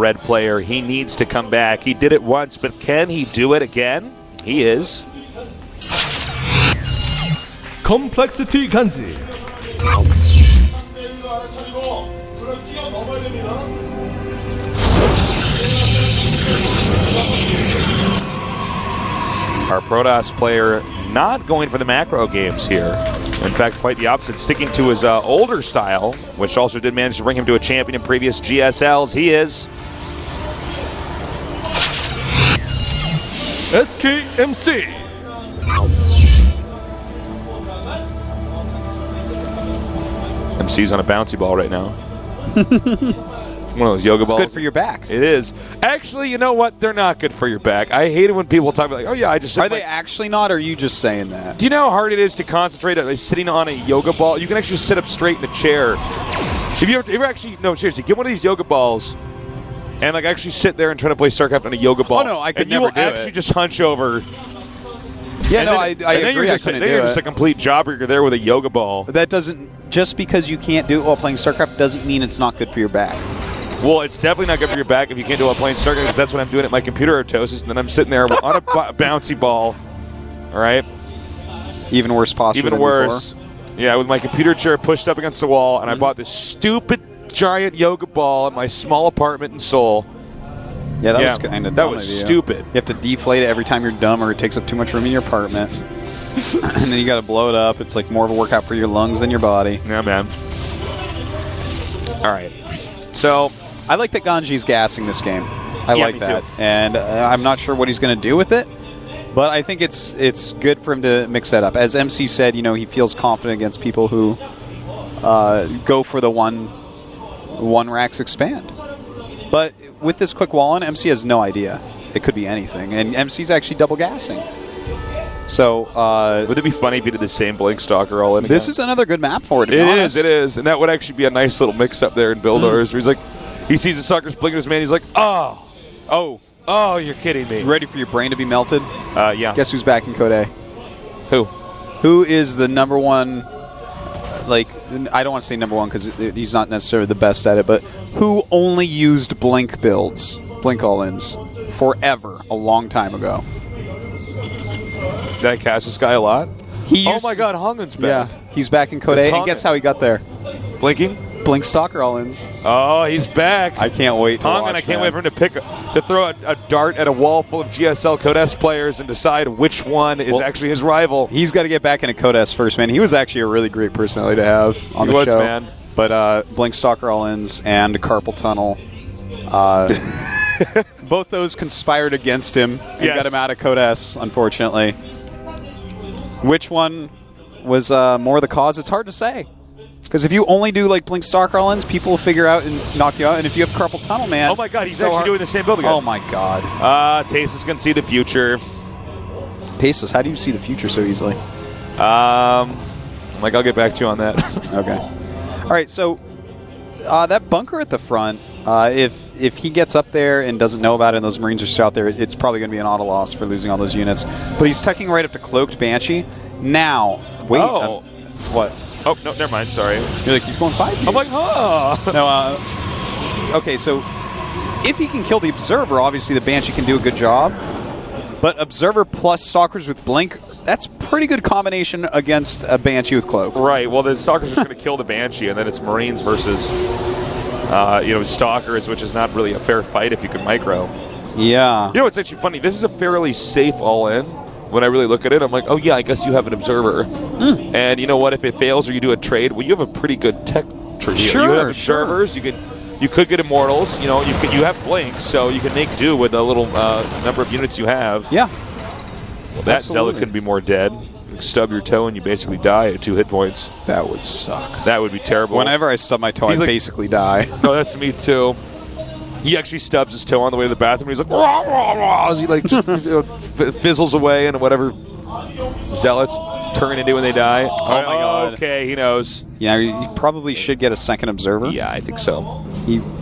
red player. He needs to come back. He did it once, but can he do it again? He is. Complexity GanZI. Our Protoss player not going for the macro games here. In fact, quite the opposite, sticking to his older style, which also did manage to bring him to a champion in previous GSLs. He is. SKMC. MC's on a bouncy ball right now. One of those yoga balls. It's good for your back. It is. Actually, you know what? They're not good for your back. I hate it when people talk about, like, oh yeah, I just... Are they actually not, or are you just saying that? Do you know how hard it is to concentrate on sitting on a yoga ball? You can actually sit up straight in a chair. If you ever actually... No, seriously, get one of these yoga balls and like actually sit there and try to play StarCraft on a yoga ball. Oh, no, I could never do it. And you will actually just hunch over. Yeah, no, I agree. Then you're just a complete jobber. You're there with a yoga ball. That doesn't... Just because you can't do it while playing StarCraft doesn't mean it's not good for your back. Well, it's definitely not good for your back if you can't do it while playing StarCraft, because that's what I'm doing at my computer orthosis, and then I'm sitting there on a bouncy ball. All right? Even worse posture. Even worse. Yeah, with my computer chair pushed up against the wall, and I bought this stupid giant yoga ball in my small apartment in Seoul. Yeah, that was kind of dumb. That was stupid. You have to deflate it every time you're dumb, or it takes up too much room in your apartment. And then you got to blow it up. It's like more of a workout for your lungs than your body. Yeah, man. All right. So... I like that GanZi's gassing this game. I like that. Too. And I'm not sure what he's going to do with it, but I think it's good for him to mix that up. As MC said, you know, he feels confident against people who go for the one racks expand. But with this quick wall on, MC has no idea. It could be anything. And MC's actually double gassing. So, would it be funny if he did the same Blink Stalker all in again? This is another good map for it, to be honest. It is. And that would actually be a nice little mix-up there in Builders, where he's like, he sees the Stalker's blinking his man, he's like, oh, you're kidding me. You ready for your brain to be melted? Yeah. Guess who's back in Code A? Who? Who is the number one, like, I don't want to say number one because he's not necessarily the best at it, but who only used Blink builds, Blink all-ins, forever, a long time ago? Did I cast this guy a lot? Oh my god, Hongun's back. Yeah, he's back in Code A, and guess how he got there? Blinking? Blink Stalker all-ins. Oh, he's back. I can't wait to watch, I can't wait for him to throw a dart at a wall full of GSL Code S players and decide which one is actually his rival. He's got to get back into Code S first, man. He was actually a really great personality to have on the show. Man. But Blink Stalker all-ins and Carpal Tunnel, both those conspired against him and got him out of Code S, unfortunately. Which one was more the cause? It's hard to say. Because if you only do like Blink Stalker all-ins, people will figure out and knock you out. And if you have Carpal Tunnel, man... Oh my god, he's actually doing the same build again. Oh my god. Tasis can see the future. Tasis, how do you see the future so easily? I'll get back to you on that. Okay. All right, so that bunker at the front, if he gets up there and doesn't know about it and those Marines are still out there, it's probably going to be an auto loss for losing all those units. But he's tucking right up to Cloaked Banshee. Now, wait. What? Oh, no, never mind, sorry. You're like, he's going 5 cubes. I'm like, No, okay, so if he can kill the Observer, obviously the Banshee can do a good job. But Observer plus Stalkers with Blink, that's pretty good combination against a Banshee with Cloak. Right, well, the Stalkers are going to kill the Banshee, and then it's Marines versus, Stalkers, which is not really a fair fight if you can micro. Yeah. You know, it's actually funny. This is a fairly safe all-in. When I really look at it, I'm like, oh yeah, I guess you have an Observer. And you know what? If it fails or you do a trade, well, you have a pretty good tech tree. Sure, you have Observers. You could get Immortals. You know, you have Blinks, so you can make do with the little number of units you have. Yeah. Well, that Zealot couldn't be more dead. You stub your toe and you basically die at 2 hit points. That would suck. That would be terrible. Whenever I stub my toe, I basically die. No, that's me too. He actually stubs his toe on the way to the bathroom. He's like, rah, rah, rah, as he like just fizzles away into whatever Zealots turn into when they die. Oh my god. Okay, he knows. Yeah, you probably should get a second Observer. Yeah, I think so.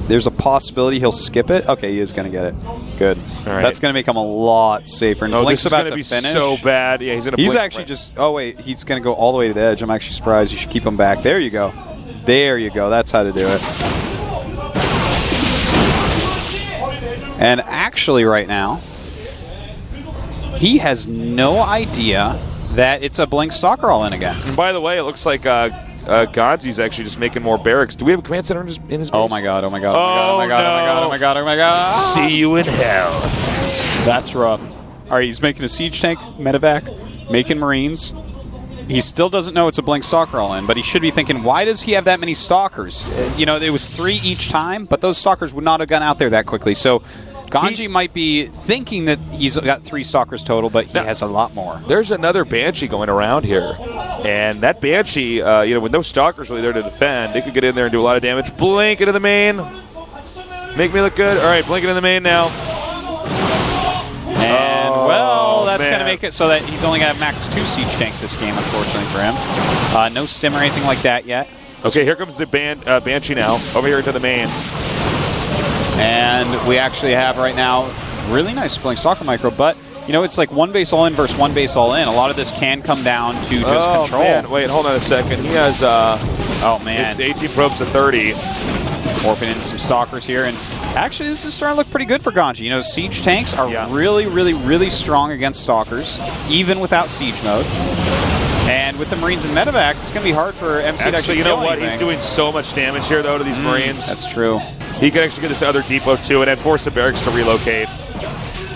There's a possibility he'll skip it. Okay, he is going to get it. Good. All right. That's going to make him a lot safer. And Blink's about to finish. So bad. Yeah, he's going to. He's actually just. Oh wait, he's going to go all the way to the edge. I'm actually surprised. You should keep him back. There you go. There you go. That's how to do it. And actually right now, he has no idea that it's a Blink Stalker all in again. And by the way, it looks like GanZI's actually just making more barracks. Do we have a command center in his base? Oh my god, oh my god, oh my god, oh my god, oh my god, oh my god, oh my god. See you in hell. That's rough. Alright, he's making a siege tank, medevac, making Marines. He still doesn't know it's a Blink Stalker all in, but he should be thinking, why does he have that many Stalkers? You know, it was 3 each time, but those Stalkers would not have gone out there that quickly. So GanZI might be thinking that he's got 3 Stalkers total, but he has a lot more. There's another Banshee going around here. And that Banshee, with no Stalkers really there to defend, they could get in there and do a lot of damage. Blink into the main. Make me look good. All right, blink into the main now. And, well, that's going to make it so that he's only going to have max 2 siege tanks this game, unfortunately for him. No stim or anything like that yet. Okay, here comes the Banshee now, over here into the main. And we actually have right now really nice Blink Stalker micro, but, it's like 1 base all in versus 1 base all in. A lot of this can come down to just control. Man. Wait, hold on a second. He has, it's 18 probes to 30. Warping in some Stalkers here, and actually this is starting to look pretty good for GanZI. Siege tanks are really, really, really strong against Stalkers, even without siege mode. And with the Marines and medevacs, it's going to be hard for MC to actually kill anything. He's doing so much damage here, though, to these Marines. That's true. He could actually get this other depot, too, and then force the barracks to relocate.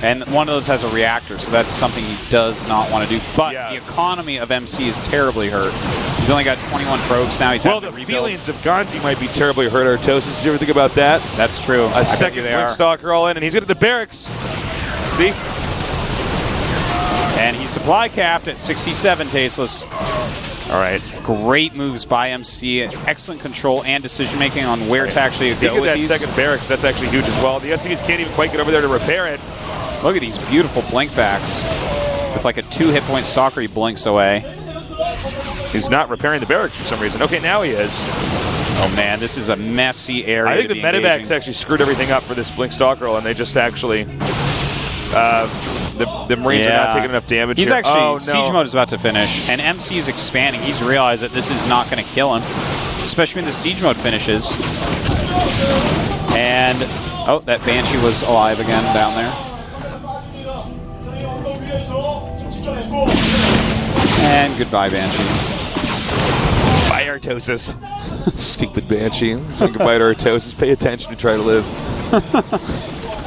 And one of those has a reactor, so that's something he does not want to do. But the economy of MC is terribly hurt. He's only got 21 probes now. He's having to rebuild. Feelings of GanZI might be terribly hurt, Artosis. Did you ever think about that? That's true. A second Blink Stalker all in, and he's going to the barracks. See? And he's supply capped at 67, Tasteless. All right. Great moves by MC. Excellent control and decision-making on where to actually go with these. That second barracks, that's actually huge as well. The SCVs can't even quite get over there to repair it. Look at these beautiful blink backs. With like a 2 hit point Stalker, he blinks away. He's not repairing the barracks for some reason. Okay, now he is. Oh man, this is a messy area. I think the medevacs actually screwed everything up for this Blink Stalker, and they just actually... the Marines are not taking enough damage. He's actually... Siege mode is about to finish, and MC is expanding. He's realized that this is not going to kill him, especially when the siege mode finishes. And... oh, that Banshee was alive again down there. And goodbye, Banshee. Bye, Artosis. Stupid Banshee. Saying goodbye to Artosis. Pay attention to try to live.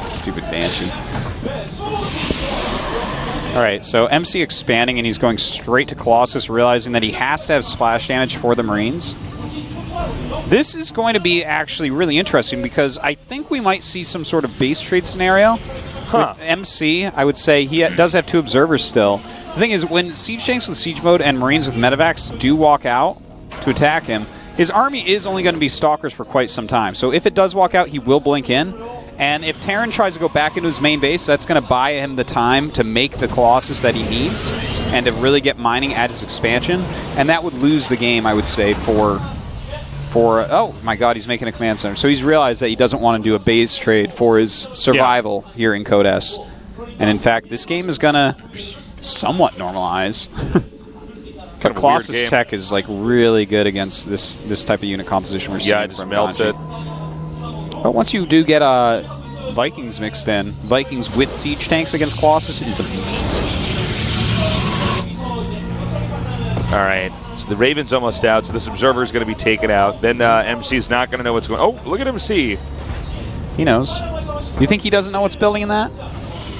Stupid Banshee. Alright, so MC expanding, and he's going straight to Colossus, realizing that he has to have splash damage for the Marines. This is going to be actually really interesting, because I think we might see some sort of base trade scenario. With MC, I would say he does have 2 observers still. The thing is, when siege tanks with siege mode and Marines with medevacs do walk out to attack him, his army is only going to be Stalkers for quite some time. So if it does walk out, he will blink in. And if Terran tries to go back into his main base, that's going to buy him the time to make the Colossus that he needs and to really get mining at his expansion. And that would lose the game, I would say, for oh my god, he's making a command center. So he's realized that he doesn't want to do a base trade for his survival here in Code S. And in fact, this game is going to somewhat normalize. But Colossus tech is like really good against this type of unit composition we're seeing from GanZI. But once you do get Vikings mixed in, Vikings with siege tanks against Colossus is amazing. All right. So the Raven's almost out, so this Observer is going to be taken out. Then MC is not going to know what's going on. Oh, look at MC. He knows. You think he doesn't know what's building in that?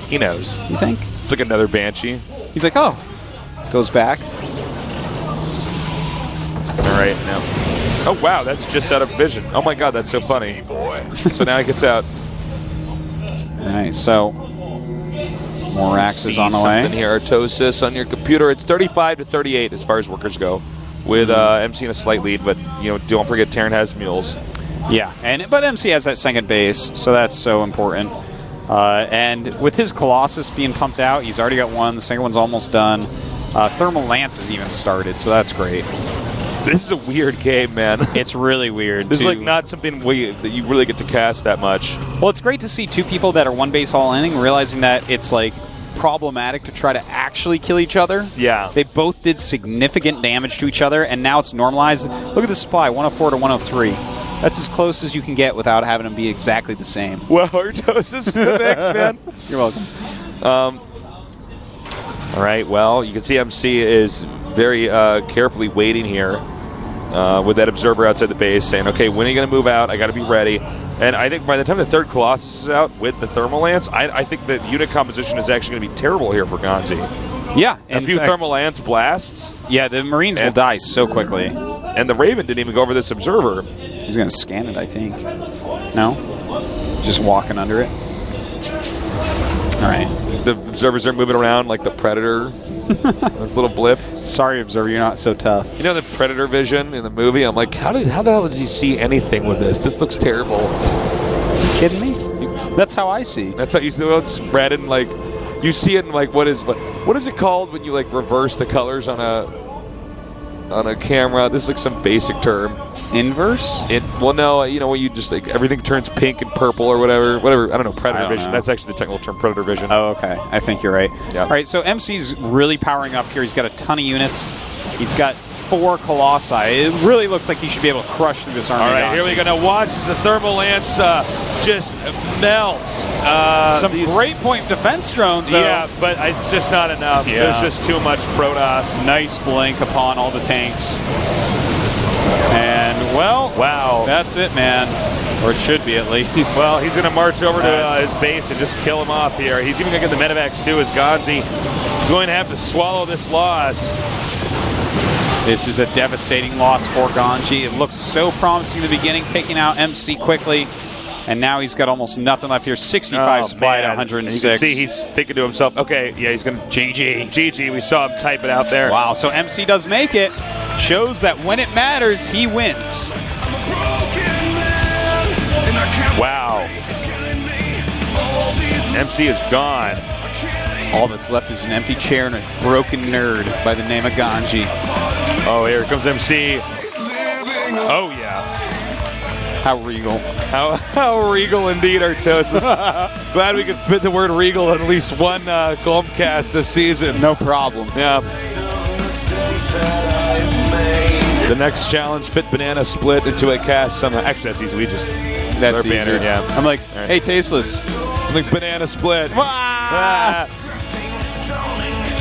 He knows. You think? It's like another Banshee. He's like, oh. Goes back. All right, now. Oh, wow, that's just out of vision. Oh, my God, that's so funny. So now he gets out. All right, so more axes on the way. Something here, Artosis, on your computer. It's 35 to 38 as far as workers go, with MC in a slight lead. But don't forget, Terran has mules. Yeah, but MC has that second base, so that's so important. And with his Colossus being pumped out, he's already got one. The second one's almost done. Thermal Lance has even started, so that's great. This is a weird game, man. It's really weird. This is like not something that you really get to cast that much. Well, it's great to see 2 people that are one base all inning realizing that it's like problematic to try to actually kill each other. Yeah. They both did significant damage to each other, and now it's normalized. Look at the supply, 104 to 103. That's as close as you can get without having them be exactly the same. Well, Artosis in the mix, man. You're welcome. All right, well, you can see MC is very carefully waiting here with that observer outside the base saying, okay, when are you going to move out? I got to be ready. And I think by the time the third Colossus is out with the Thermal Lance, I think the unit composition is actually going to be terrible here for GanZI. Yeah. A few Thermal Lance blasts. Yeah, the Marines will die so quickly. And the Raven didn't even go over this observer. He's going to scan it, I think. No? Just walking under it. All right. The observers are moving around like the Predator. This little blip. Sorry, Observer, you're not so tough. You know the Predator vision in the movie? I'm like, how the hell does he see anything with this? This looks terrible. You kidding me? That's how I see. That's how you see it spread and like you see it in like what is it called when you like reverse the colors on a camera? This is like some basic term. Inverse? Well, no, you know when you just like everything turns pink and purple or whatever. I don't know. Predator vision. Know. That's actually the technical term. Predator vision. Oh, okay. I think you're right. Yeah. All right. So MC's really powering up here. He's got a ton of units. He's got 4 Colossi. It really looks like he should be able to crush through this army. All right, here we go. Now watch as the Thermal Lance just melts. Some great point defense drones, though. Yeah, but it's just not enough. Yeah. There's just too much Protoss. Nice blink upon all the tanks. And, well, Wow. that's it, man. Or it should be, at least. Well, he's going to march over to his base and just kill him off here. He's even going to get the medevacs, too, as GanZI is going to have to swallow this loss. This is a devastating loss for GanZI. It looked so promising in the beginning, taking out MC quickly. And now he's got almost nothing left here. 65 supply at 106. You can see he's thinking to himself, okay, yeah, he's going to GG. We saw him type it out there. Wow, so MC does make it. Shows that when it matters, he wins. Wow. MC is gone. All that's left is an empty chair and a broken nerd by the name of GanZI. Oh, here comes MC. Oh, yeah. How regal. How regal indeed, Artosis. Glad we could fit the word regal in at least one Golmcast this season. No problem. Yeah. The next challenge, fit Banana Split into a cast somehow. Actually, that's easy. That's easier. banner, yeah. I'm like, hey, Tasteless. I'm like, Banana Split.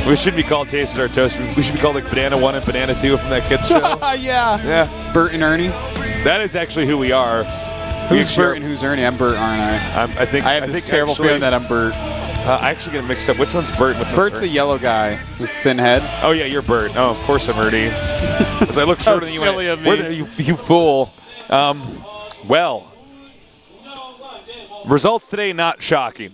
We shouldn't be called Tastes Our Toast. We should be called like Banana 1 and Banana 2 from that kid's show. Yeah. Yeah. Bert and Ernie. That is actually who we are. Who's Bert and who's Ernie? I'm Bert, aren't I? I think I have this terrible feeling that I'm Bert. I actually get mixed up. Which one's Bert? Bert's the yellow guy with thin head. Oh, yeah, you're Bert. Oh, of course I'm Ernie. Because I look shorter than you. Silly of me. Where the, you fool. Well, results today not shocking.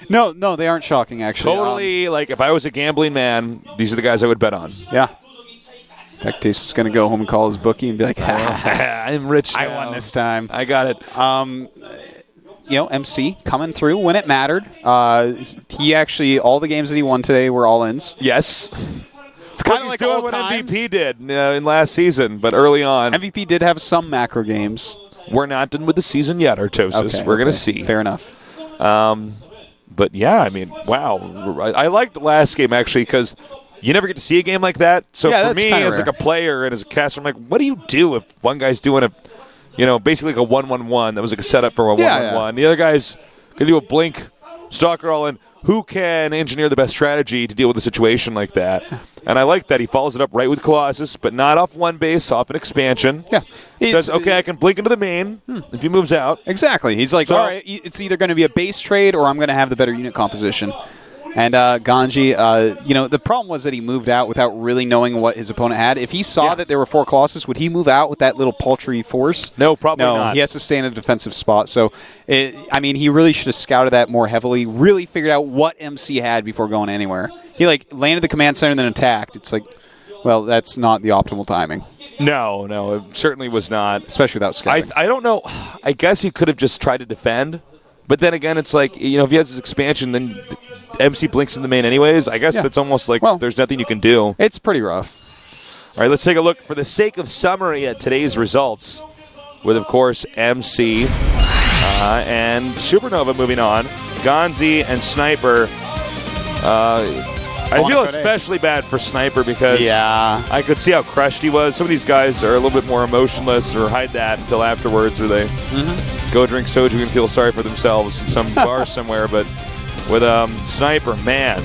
No, they aren't shocking, actually. Totally, like, if I was a gambling man, these are the guys I would bet on. Yeah. Tactis is going to go home and call his bookie and be like, I'm rich now. I won this time. I got it. MC coming through when it mattered. He actually, all the games that he won today were all-ins. Yes. It's kind of like doing all what times. MVP did in last season, but early on. MVP did have some macro games. We're not done with the season yet, Artosis. We're going to see. Fair enough. But, yeah, I mean, wow. I liked the last game, actually, because you never get to see a game like that. So yeah, for me, as like a player and as a caster, I'm like, what do you do if one guy's doing basically like a 1-1-1 that was like a setup for a 1-1-1. Yeah. The other guy's going to do a blink, stalker all in. Who can engineer the best strategy to deal with a situation like that? And I like that. He follows it up right with Colossus, but not off one base, off an expansion. Yeah. Says, okay, I can blink into the main if he moves out. Exactly. He's like, all right, it's either going to be a base trade or I'm going to have the better unit composition. And GanZI, the problem was that he moved out without really knowing what his opponent had. If he saw that there were 4 Colossus, would he move out with that little paltry force? No, probably not. He has to stay in a defensive spot. So, he really should have scouted that more heavily, really figured out what MC had before going anywhere. He, landed the command center and then attacked. It's like, well, that's not the optimal timing. No, it certainly was not. Especially without scouting. I don't know. I guess he could have just tried to defend. But then again, it's like, if he has his expansion, then MC blinks in the main anyways. I guess that's almost like there's nothing you can do. It's pretty rough. All right, let's take a look for the sake of summary at today's results with, of course, MC and Supernova moving on. GanZI and Sniper. I I feel Code A. especially bad for Sniper because Yeah. I could see how crushed he was. Some of these guys are a little bit more emotionless or hide that until afterwards, or they go drink soju and feel sorry for themselves in some bar somewhere. But with Sniper, man,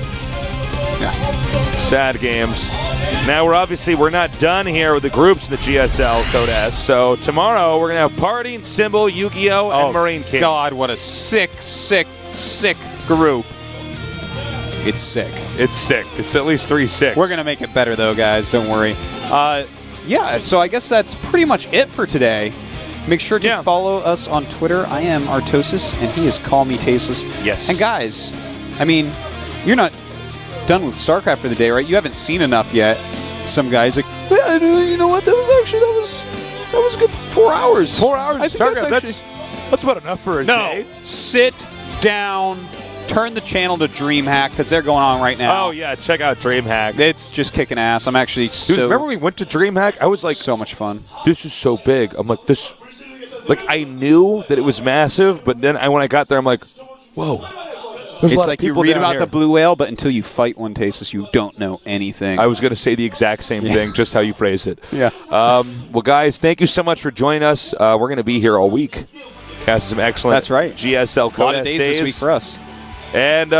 sad games. Now we're not done here with the groups in the GSL Code S. So tomorrow we're gonna have Partying Symbol, Yu-Gi-Oh, and Marine King. God, what a sick group. It's sick. It's sick. It's at least 3-6. We're going to make it better, though, guys. Don't worry. Yeah, so I guess that's pretty much it for today. Make sure to follow us on Twitter. I am Artosis, and he is Call Me Tasis. Yes. And guys, I mean, you're not done with StarCraft for the day, right? You haven't seen enough yet. Some guys like, you know what? That was good. 4 hours. 4 hours. I think StarCraft. That's about enough for a day. Sit down. Turn the channel to DreamHack because they're going on right now. Oh yeah, check out DreamHack. It's just kicking ass. I'm actually Dude, remember we went to DreamHack? I was like, so much fun. This is so big. I'm like, I knew that it was massive, but then when I got there, I'm like, whoa. There's a lot It's like of you people read down about here. the blue whale, but until you fight one, Tasis, you don't know anything. I was going to say the exact same thing, just how you phrased it. Yeah. Well, guys, thank you so much for joining us. We're going to be here all week. Casting some excellent That's right. GSL a lot of Code S days this week for us. And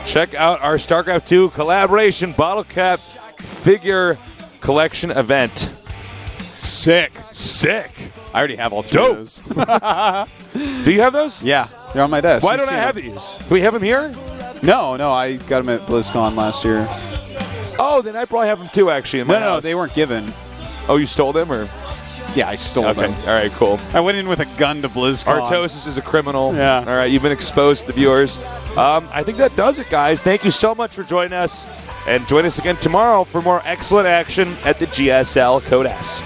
check out our StarCraft 2 collaboration bottle cap figure collection event. Sick. I already have all three of those. Do you have those? Yeah, they're on my desk. Why You've don't I seen have them. these? Do we have them here? No, I got them at BlizzCon last year. Oh, then I probably have them too, actually. In my No, house. they weren't given. Oh, you stole them, or? Yeah, I stole Okay. them. All right, cool. I went in with a gun to BlizzCon. Artosis is a criminal. Yeah. All right, you've been exposed to the viewers. I think that does it, guys. Thank you so much for joining us. And join us again tomorrow for more excellent action at the GSL Code S.